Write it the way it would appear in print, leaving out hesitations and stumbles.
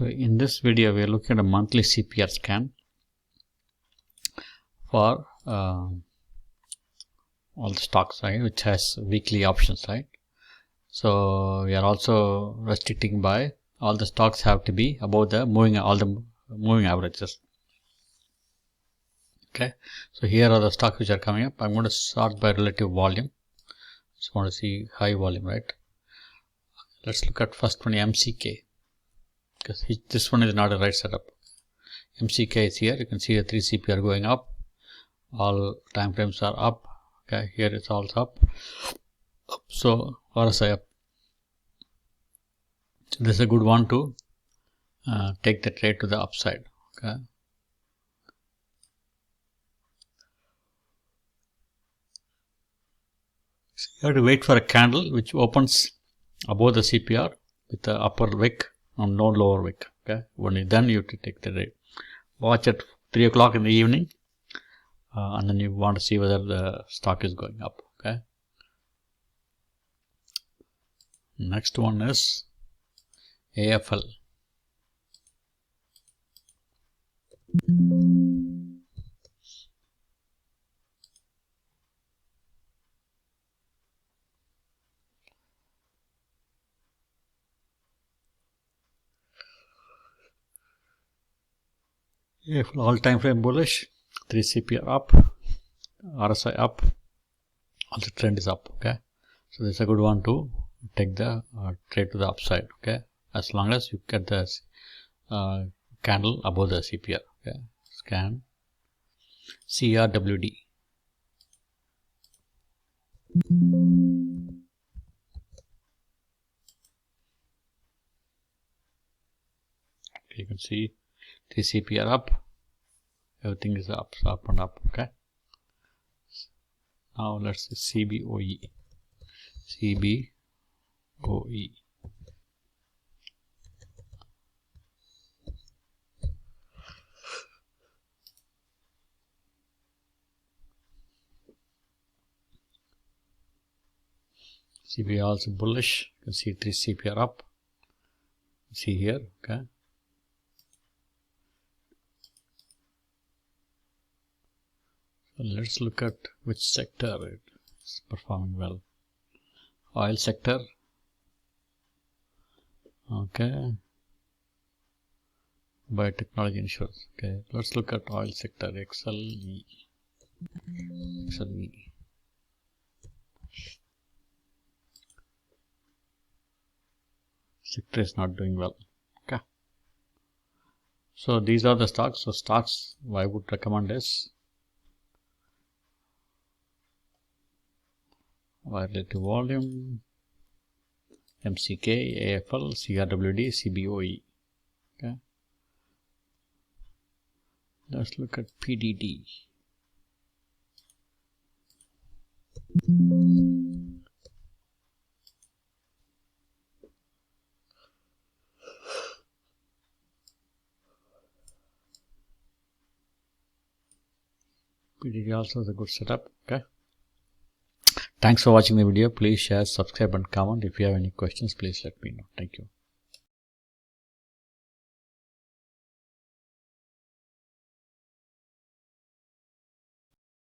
in this video, we are looking at a monthly CPR scan for all the stocks, right, which has weekly options, right? So we are also restricting by all the stocks have to be above the moving averages. Okay, so here are the stocks which are coming up. I'm going to sort by relative volume. Just want to see high volume, right? Let's look at first one, MCK, because this one is not a right setup. MCK is here. You can see the 3 CPR going up. All time frames are up. Okay, here it's also up. So RSI up. This is a good one to take the trade to the upside. Okay. So you have to wait for a candle which opens above the CPR with the upper wick and no lower wick. Okay, only then you have to take the trade. Watch at 3 o'clock in the evening, and then you want to see whether the stock is going up. Okay. Next one is AFL. AFL all time frame bullish, 3 CPR up, RSI up, all the trend is up. Okay, so this is a good one to take the trade to the upside. Okay, as long as you get the candle above the CPR. Okay, scan CRWD. You can see 3 CPR up, everything is up and up. Okay, now let's see CBOE. CBOE also bullish. You can see 3 CPR up. See here. Okay. So let's look at which sector is performing well. Oil sector. Okay. Biotechnology insurance. Okay. Let's look at oil sector. XLE. Sector is not doing well. Okay. So these are the stocks. So stocks I would recommend is relative volume, MCK, AFL, CRWD, CBOE. Okay. Let's look at PDD. PDD also is a good setup. Okay. Thanks for watching the video. Please share, subscribe and comment. If you have any questions, please let me know. Thank you.